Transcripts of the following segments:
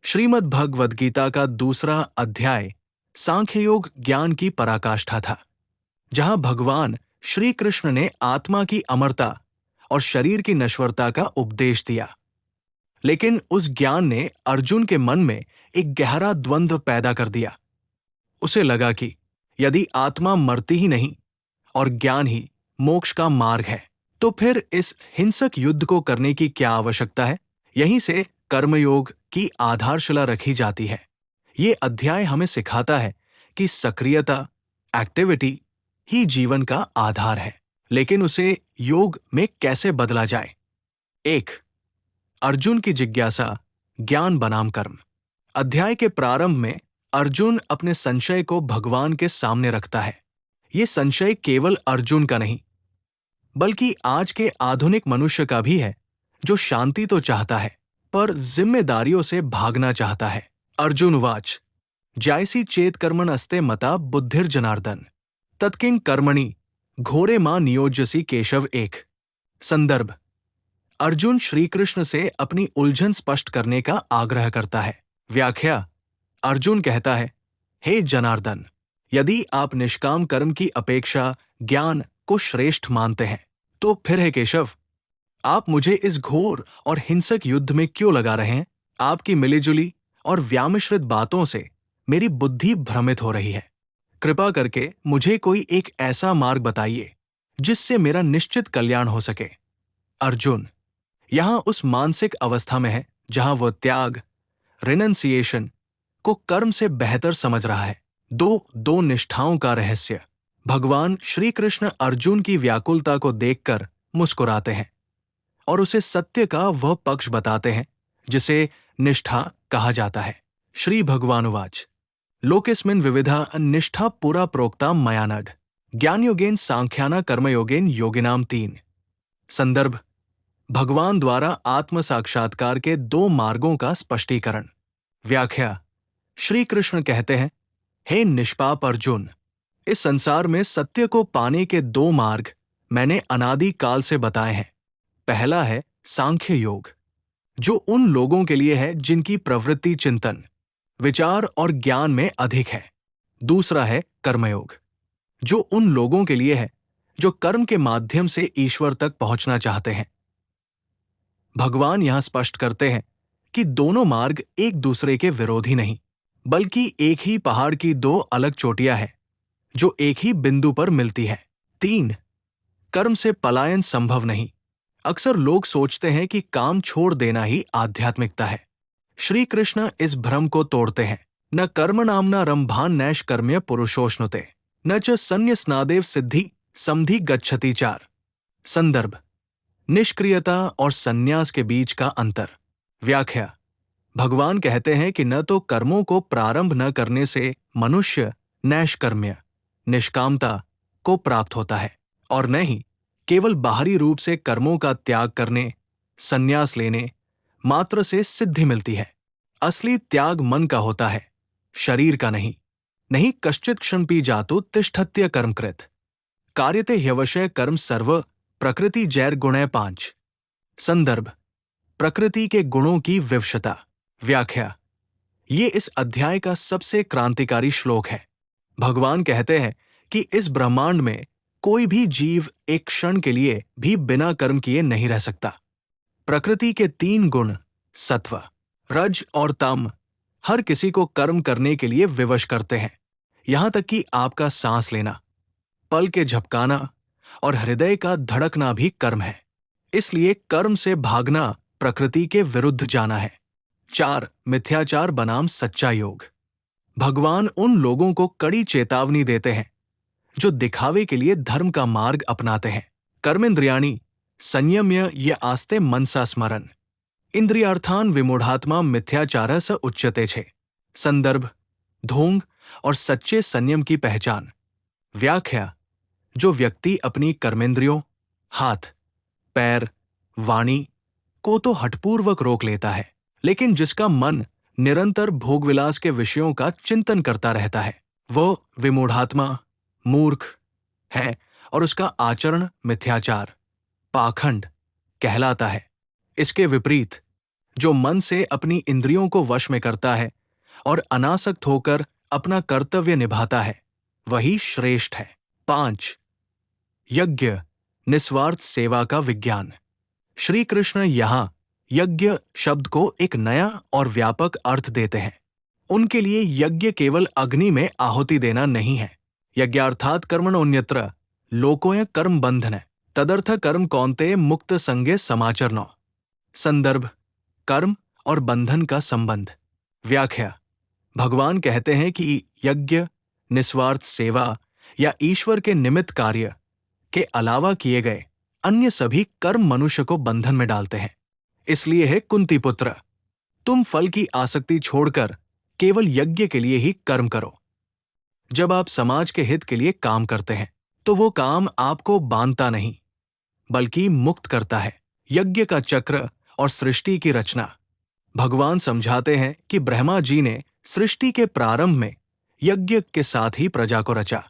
श्रीमद् भगवद गीता का दूसरा अध्याय सांख्य योग ज्ञान की पराकाष्ठा था, जहां भगवान श्री कृष्ण ने आत्मा की अमरता और शरीर की नश्वरता का उपदेश दिया। लेकिन उस ज्ञान ने अर्जुन के मन में एक गहरा द्वंद्व पैदा कर दिया। उसे लगा कि यदि आत्मा मरती ही नहीं और ज्ञान ही मोक्ष का मार्ग है, तो फिर इस हिंसक युद्ध को करने की क्या आवश्यकता है। यहीं से कर्मयोग की आधारशिला रखी जाती है। ये अध्याय हमें सिखाता है कि सक्रियता, एक्टिविटी ही जीवन का आधार है, लेकिन उसे योग में कैसे बदला जाए। 1. अर्जुन की जिज्ञासा, ज्ञान बनाम कर्म। अध्याय के प्रारंभ में अर्जुन अपने संशय को भगवान के सामने रखता है। ये संशय केवल अर्जुन का नहीं, बल्कि आज के आधुनिक मनुष्य का भी है, जो शांति तो चाहता है पर जिम्मेदारियों से भागना चाहता है। अर्जुन उवाच जायसी चेत कर्मण अस्ते मता बुद्धिर्जनार्दन तत्किं कर्मणि घोरे मां नियोज्यसी केशव। 1. संदर्भ: अर्जुन श्रीकृष्ण से अपनी उलझन स्पष्ट करने का आग्रह करता है। व्याख्या: अर्जुन कहता है, हे जनार्दन, यदि आप निष्काम कर्म की अपेक्षा ज्ञान को श्रेष्ठ मानते हैं, तो फिर हे केशव, आप मुझे इस घोर और हिंसक युद्ध में क्यों लगा रहे हैं। आपकी मिलीजुली और व्यामिश्रित बातों से मेरी बुद्धि भ्रमित हो रही है। कृपा करके मुझे कोई एक ऐसा मार्ग बताइए जिससे मेरा निश्चित कल्याण हो सके। अर्जुन यहां उस मानसिक अवस्था में है जहां वह त्याग, रिनंसिएशन को कर्म से बेहतर समझ रहा है। दो निष्ठाओं का रहस्य। भगवान श्री कृष्ण अर्जुन की व्याकुलता को देखकर मुस्कुराते हैं और उसे सत्य का वह पक्ष बताते हैं जिसे निष्ठा कहा जाता है। श्री भगवानुवाच लोकेस्मिन् विविधा निष्ठा पुरा प्रोक्ता मया नघ ज्ञानयोगेन सांख्याना कर्मयोगेन योगिनाम 3। संदर्भ: भगवान द्वारा आत्म साक्षात्कार के 2 मार्गों का स्पष्टीकरण। व्याख्या: श्री कृष्ण कहते हैं, हे निष्पाप अर्जुन, इस संसार में सत्य को पाने के 2 मार्ग मैंने अनादि काल से बताए हैं। पहला है सांख्य योग, जो उन लोगों के लिए है जिनकी प्रवृत्ति चिंतन, विचार और ज्ञान में अधिक है। दूसरा है कर्मयोग, जो उन लोगों के लिए है जो कर्म के माध्यम से ईश्वर तक पहुंचना चाहते हैं। भगवान यहां स्पष्ट करते हैं कि दोनों मार्ग एक दूसरे के विरोधी नहीं, बल्कि एक ही पहाड़ की 2 अलग चोटियां हैं जो एक ही बिंदु पर मिलती है। 3. कर्म से पलायन संभव नहीं। अक्सर लोग सोचते हैं कि काम छोड़ देना ही आध्यात्मिकता है। श्री कृष्ण इस भ्रम को तोड़ते हैं। न कर्म नामना रंभान नैष कर्म्य पुरुषोष्णुते न च संन्यस्नादेव सिद्धि समधि गच्छति 4। संदर्भ: निष्क्रियता और संन्यास के बीच का अंतर। व्याख्या: भगवान कहते हैं कि न तो कर्मों को प्रारंभ न करने से मनुष्य नैष्कर्म्य, निष्कामता को प्राप्त होता है, और न ही केवल बाहरी रूप से कर्मों का त्याग करने, संन्यास लेने मात्र से सिद्धि मिलती है। असली त्याग मन का होता है, शरीर का नहीं। नहीं कश्चित् क्षणपि जातु तिष्ठत्य कर्मकृत कार्यते ह्यवशय कर्म सर्व प्रकृति जैर गुणै 5। संदर्भ: प्रकृति के गुणों की विवशता। व्याख्या: ये इस अध्याय का सबसे क्रांतिकारी श्लोक है। भगवान कहते हैं कि इस ब्रह्मांड में कोई भी जीव एक क्षण के लिए भी बिना कर्म किए नहीं रह सकता। प्रकृति के 3 गुण, सत्व, रज और तम, हर किसी को कर्म करने के लिए विवश करते हैं। यहां तक कि आपका सांस लेना, पल के झपकाना और हृदय का धड़कना भी कर्म है। इसलिए कर्म से भागना प्रकृति के विरुद्ध जाना है। 4. मिथ्याचार बनाम सच्चा योग। भगवान उन लोगों को कड़ी चेतावनी देते हैं जो दिखावे के लिए धर्म का मार्ग अपनाते हैं। कर्मेंद्रियाणि संयम्य ये आस्ते मनसा स्मरण इंद्रियार्थान विमूढ़ात्मा मिथ्याचार स उच्यते छे। संदर्भ: ढोंग और सच्चे संयम की पहचान। व्याख्या: जो व्यक्ति अपनी कर्मेंद्रियों, हाथ, पैर, वाणी को तो हठपूर्वक रोक लेता है, लेकिन जिसका मन निरंतर भोगविलास के विषयों का चिंतन करता रहता है, वो विमूढ़ात्मा, मूर्ख है और उसका आचरण मिथ्याचार, पाखंड कहलाता है। इसके विपरीत जो मन से अपनी इंद्रियों को वश में करता है और अनासक्त होकर अपना कर्तव्य निभाता है, वही श्रेष्ठ है। 5. यज्ञ, निस्वार्थ सेवा का विज्ञान। श्री कृष्ण यहाँ यज्ञ शब्द को एक नया और व्यापक अर्थ देते हैं। उनके लिए यज्ञ केवल अग्नि में आहुति देना नहीं है। यज्ञार्थात कर्मणोऽन्यत्र लोकोय कर्म बंधन तदर्थ कर्म कौन्तेय मुक्त संगे समाचरणो। संदर्भ: कर्म और बंधन का संबंध। व्याख्या: भगवान कहते हैं कि यज्ञ, निस्वार्थ सेवा या ईश्वर के निमित्त कार्य के अलावा किए गए अन्य सभी कर्म मनुष्य को बंधन में डालते हैं। इसलिए है कुंती पुत्र, तुम फल की आसक्ति छोड़कर केवल यज्ञ के लिए ही कर्म करो। जब आप समाज के हित के लिए काम करते हैं तो वो काम आपको बांधता नहीं बल्कि मुक्त करता है। यज्ञ का चक्र और सृष्टि की रचना। भगवान समझाते हैं कि ब्रह्मा जी ने सृष्टि के प्रारंभ में यज्ञ के साथ ही प्रजा को रचा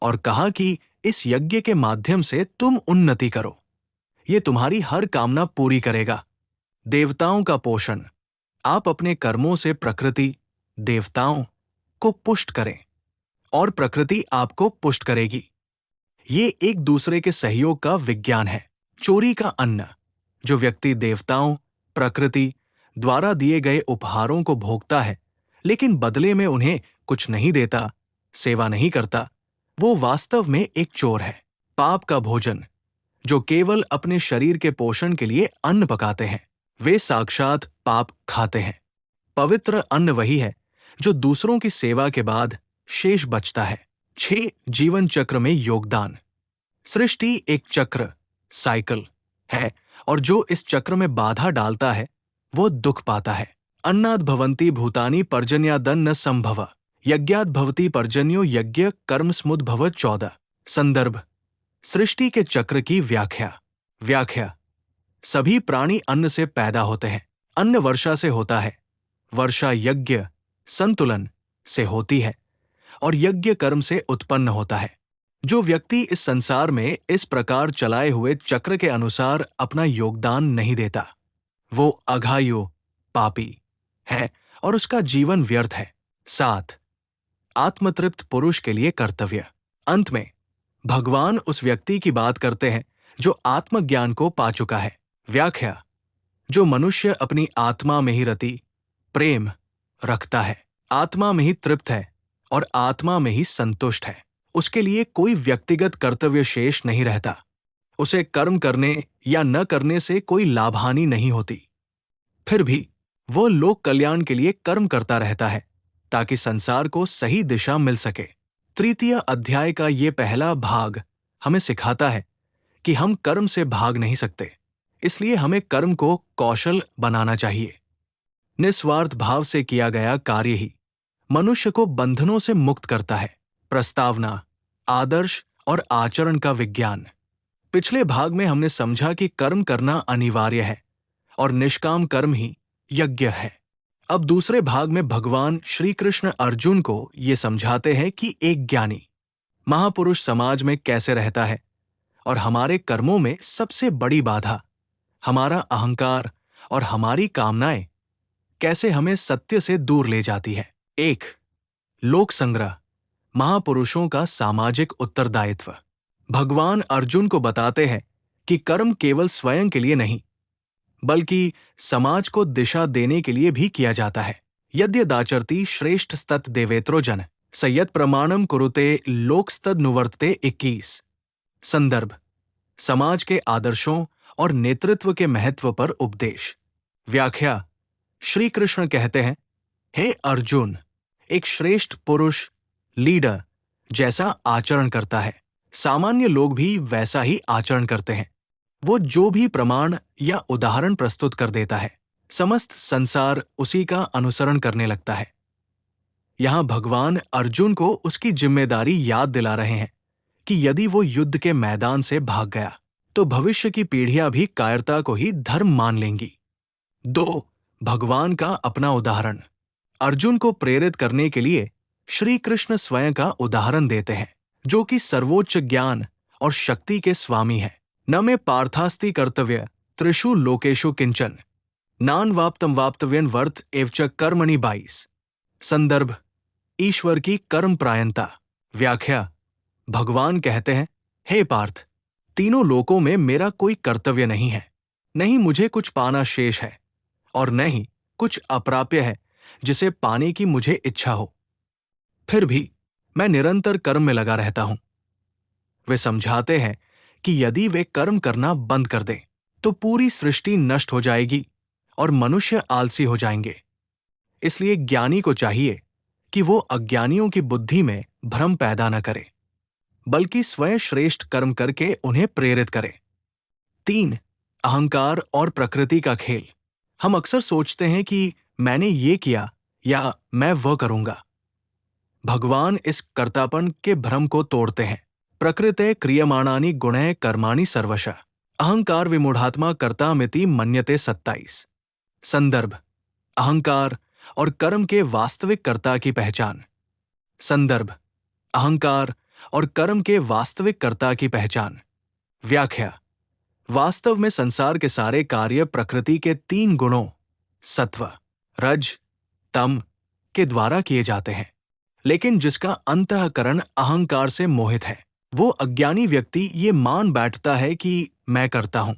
और कहा कि इस यज्ञ के माध्यम से तुम उन्नति करो, ये तुम्हारी हर कामना पूरी करेगा। देवताओं का पोषण। आप अपने कर्मों से प्रकृति, देवताओं को पुष्ट करें और प्रकृति आपको पुष्ट करेगी। ये एक दूसरे के सहयोग का विज्ञान है। चोरी का अन्न। जो व्यक्ति देवताओं, प्रकृति द्वारा दिए गए उपहारों को भोगता है लेकिन बदले में उन्हें कुछ नहीं देता, सेवा नहीं करता, वो वास्तव में एक चोर है। पाप का भोजन। जो केवल अपने शरीर के पोषण के लिए अन्न पकाते हैं, वे साक्षात पाप खाते हैं। पवित्र अन्न वही है जो दूसरों की सेवा के बाद शेष बचता है। 6. जीवन चक्र में योगदान। सृष्टि एक चक्र, साइकिल है और जो इस चक्र में बाधा डालता है वो दुख पाता है। अन्नाद् भवन्ति भूतानि पर्जन्यादन्न संभव यज्ञाद् भवति पर्जन्यो यज्ञ कर्मसमुद्भव 14। संदर्भ: सृष्टि के चक्र की व्याख्या: सभी प्राणी अन्न से पैदा होते हैं। अन्न वर्षा से होता है, वर्षा यज्ञ संतुलन से होती है और यज्ञ कर्म से उत्पन्न होता है। जो व्यक्ति इस संसार में इस प्रकार चलाए हुए चक्र के अनुसार अपना योगदान नहीं देता, वो अघायु, पापी है और उसका जीवन व्यर्थ है। 7. आत्मतृप्त पुरुष के लिए कर्तव्य। अंत में भगवान उस व्यक्ति की बात करते हैं जो आत्मज्ञान को पा चुका है। व्याख्या: जो मनुष्य अपनी आत्मा में ही रति, प्रेम रखता है, आत्मा में ही तृप्त है और आत्मा में ही संतुष्ट है, उसके लिए कोई व्यक्तिगत कर्तव्य शेष नहीं रहता। उसे कर्म करने या न करने से कोई लाभहानि नहीं होती। फिर भी वो लोक कल्याण के लिए कर्म करता रहता है ताकि संसार को सही दिशा मिल सके। तृतीय अध्याय का ये पहला भाग हमें सिखाता है कि हम कर्म से भाग नहीं सकते, इसलिए हमें कर्म को कौशल बनाना चाहिए। निस्वार्थ भाव से किया गया कार्य ही मनुष्य को बंधनों से मुक्त करता है। प्रस्तावना, आदर्श और आचरण का विज्ञान। पिछले भाग में हमने समझा कि कर्म करना अनिवार्य है और निष्काम कर्म ही यज्ञ है। अब दूसरे भाग में भगवान श्री कृष्ण अर्जुन को ये समझाते हैं कि एक ज्ञानी महापुरुष समाज में कैसे रहता है और हमारे कर्मों में सबसे बड़ी बाधा हमारा अहंकार और हमारी कामनाएं कैसे हमें सत्य से दूर ले जाती है। 1. लोक संग्रह, महापुरुषों का सामाजिक उत्तरदायित्व। भगवान अर्जुन को बताते हैं कि कर्म केवल स्वयं के लिए नहीं बल्कि समाज को दिशा देने के लिए भी किया जाता है। यद्यदाचरति श्रेष्ठस्तत् देवेत्रो जन संयत् प्रमाणम कुरुते लोकस्तद नुवर्तते 21। संदर्भ: समाज के आदर्शों और नेतृत्व के महत्व पर उपदेश। व्याख्या: श्री कृष्ण कहते हैं, हे अर्जुन, एक श्रेष्ठ पुरुष, लीडर जैसा आचरण करता है। सामान्य लोग भी वैसा ही आचरण करते हैं। वो जो भी प्रमाण या उदाहरण प्रस्तुत कर देता है, समस्त संसार उसी का अनुसरण करने लगता है। यहां भगवान अर्जुन को उसकी जिम्मेदारी याद दिला रहे हैं कि यदि वो युद्ध के मैदान से भाग गया तो भविष्य की पीढ़ियां भी कायरता को ही धर्म मान लेंगी। 2. भगवान का अपना उदाहरण। अर्जुन को प्रेरित करने के लिए श्री कृष्ण स्वयं का उदाहरण देते हैं, जो कि सर्वोच्च ज्ञान और शक्ति के स्वामी हैं। न मे पार्थास्ति कर्तव्य त्रिषु लोकेषु किंचन नान वाप्तम वाप्तव्यन वर्त एवच कर्मणि 22। संदर्भ ईश्वर की कर्म प्रायणता। व्याख्या भगवान कहते हैं, हे पार्थ, तीनों लोकों में मेरा कोई कर्तव्य नहीं है, नहीं मुझे कुछ पाना शेष है और न ही कुछ अप्राप्य है जिसे पाने की मुझे इच्छा हो। फिर भी मैं निरंतर कर्म में लगा रहता हूं। वे समझाते हैं कि यदि वे कर्म करना बंद कर दें तो पूरी सृष्टि नष्ट हो जाएगी और मनुष्य आलसी हो जाएंगे। इसलिए ज्ञानी को चाहिए कि वो अज्ञानियों की बुद्धि में भ्रम पैदा न करे, बल्कि स्वयं श्रेष्ठ कर्म करके उन्हें प्रेरित करे। 3. अहंकार और प्रकृति का खेल। हम अक्सर सोचते हैं कि मैंने ये किया या मैं वह करूंगा। भगवान इस कर्तापन के भ्रम को तोड़ते हैं। प्रकृते क्रियमाणानि गुणैः कर्माणि सर्वशः अहंकार विमूढ़ात्मा कर्तामिति मन्यते 27। संदर्भ अहंकार और कर्म के वास्तविक कर्ता की पहचान। संदर्भ अहंकार और कर्म के वास्तविक कर्ता की पहचान। व्याख्या वास्तव में संसार के सारे कार्य प्रकृति के 3 गुणों सत्व, रज, तम के द्वारा किए जाते हैं। लेकिन जिसका अंतःकरण अहंकार से मोहित है, वो अज्ञानी व्यक्ति ये मान बैठता है कि मैं करता हूं।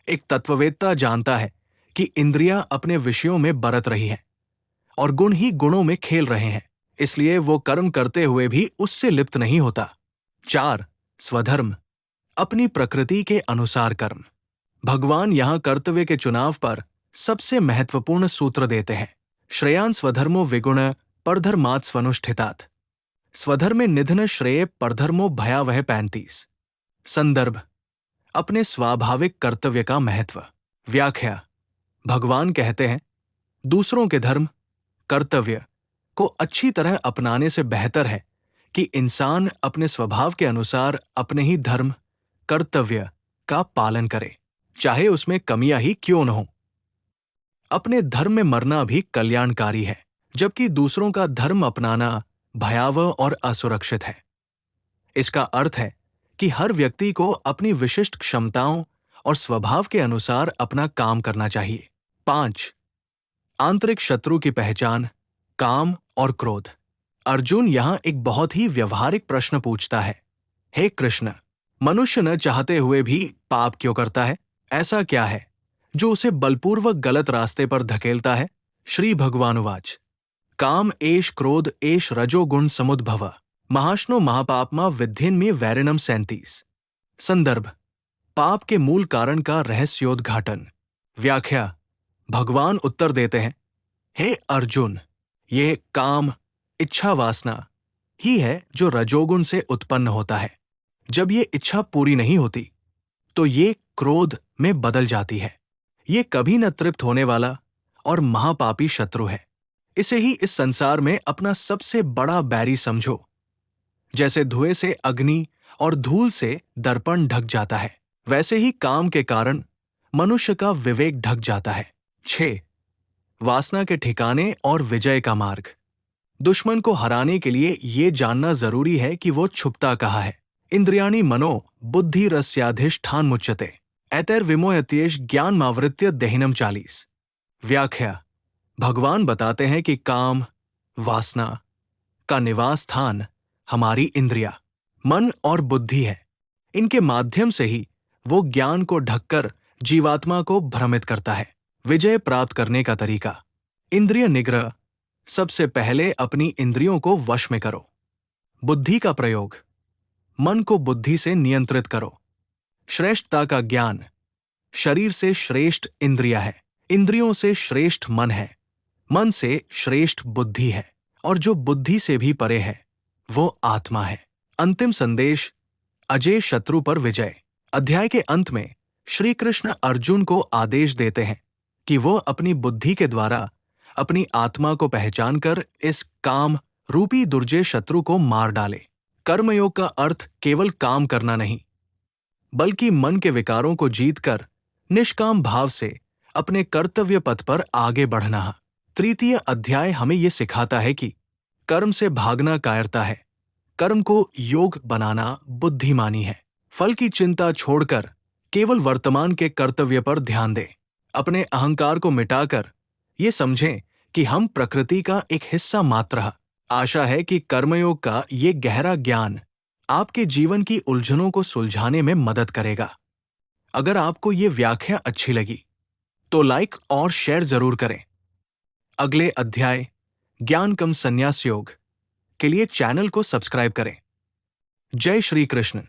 एक तत्ववेत्ता जानता है कि इंद्रियां अपने विषयों में बरत रही हैं और गुण ही गुणों में खेल रहे हैं, इसलिए वो कर्म करते हुए भी उससे लिप्त नहीं होता। 4. स्वधर्म, अपनी प्रकृति के अनुसार कर्म। भगवान यहां कर्तव्य के चुनाव पर सबसे महत्वपूर्ण सूत्र देते हैं। श्रेयान् स्वधर्मो विगुण परधर्मात् स्वनुष्ठितात्। स्वधर्मे निधन श्रेय परधर्मो भयावह 35। संदर्भ अपने स्वाभाविक कर्तव्य का महत्व। व्याख्या भगवान कहते हैं, दूसरों के धर्म, कर्तव्य को अच्छी तरह अपनाने से बेहतर है कि इंसान अपने स्वभाव के अनुसार अपने ही धर्म, कर्तव्य का पालन करे, चाहे उसमें कमियां ही क्यों न हो। अपने धर्म में मरना भी कल्याणकारी है, जबकि दूसरों का धर्म अपनाना भयावह और असुरक्षित है। इसका अर्थ है कि हर व्यक्ति को अपनी विशिष्ट क्षमताओं और स्वभाव के अनुसार अपना काम करना चाहिए। 5. आंतरिक शत्रु की पहचान, काम और क्रोध। अर्जुन यहां एक बहुत ही व्यवहारिक प्रश्न पूछता है, हे कृष्ण, मनुष्य न चाहते हुए भी पाप क्यों करता है? ऐसा क्या है जो उसे बलपूर्वक गलत रास्ते पर धकेलता है? श्री भगवानुवाच काम एष क्रोध एष रजोगुण समुद्भव महाश्नो महापापमा विद्धिन्मे वैरिणम 37। संदर्भ पाप के मूल कारण का रहस्योद्घाटन। व्याख्या भगवान उत्तर देते हैं, हे अर्जुन, ये काम, इच्छा वासना ही है जो रजोगुण से उत्पन्न होता है। जब ये इच्छा पूरी नहीं होती तो ये क्रोध में बदल जाती है। ये कभी न तृप्त होने वाला और महापापी शत्रु है। इसे ही इस संसार में अपना सबसे बड़ा बैरी समझो। जैसे धुएं से अग्नि और धूल से दर्पण ढक जाता है, वैसे ही काम के कारण मनुष्य का विवेक ढक जाता है। 6. वासना के ठिकाने और विजय का मार्ग। दुश्मन को हराने के लिए ये जानना जरूरी है कि वो छुपता कहाँ है। इंद्रियाणि मनो बुद्धि रस्याधिष्ठान मुच्यते एतैर्विमोहत्येष ज्ञानमावृत्य देहिनम 40। व्याख्या भगवान बताते हैं कि काम, वासना का निवास स्थान हमारी इंद्रिया, मन और बुद्धि है। इनके माध्यम से ही वो ज्ञान को ढककर जीवात्मा को भ्रमित करता है। विजय प्राप्त करने का तरीका। इंद्रिय निग्रह। सबसे पहले अपनी इंद्रियों को वश में करो। बुद्धि का प्रयोग। मन को बुद्धि से नियंत्रित करो। श्रेष्ठता का ज्ञान। शरीर से श्रेष्ठ इंद्रिया है, इंद्रियों से श्रेष्ठ मन है, मन से श्रेष्ठ बुद्धि है, और जो बुद्धि से भी परे है वो आत्मा है। अंतिम संदेश, अजय शत्रु पर विजय। अध्याय के अंत में श्री कृष्ण अर्जुन को आदेश देते हैं कि वो अपनी बुद्धि के द्वारा अपनी आत्मा को पहचानकर इस काम रूपी दुर्जय शत्रु को मार डाले। कर्मयोग का अर्थ केवल काम करना नहीं, बल्कि मन के विकारों को जीतकर निष्काम भाव से अपने कर्तव्य पथ पर आगे बढ़ना है। तृतीय अध्याय हमें यह सिखाता है कि कर्म से भागना कायरता है, कर्म को योग बनाना बुद्धिमानी है। फल की चिंता छोड़कर केवल वर्तमान के कर्तव्य पर ध्यान दें। अपने अहंकार को मिटाकर ये समझें कि हम प्रकृति का एक हिस्सा मात्र हैं। आशा है कि कर्मयोग का ये गहरा ज्ञान आपके जीवन की उलझनों को सुलझाने में मदद करेगा। अगर आपको ये व्याख्या अच्छी लगी तो लाइक और शेयर जरूर करें। अगले अध्याय ज्ञान कम संन्यास योग के लिए चैनल को सब्सक्राइब करें। जय श्री कृष्ण।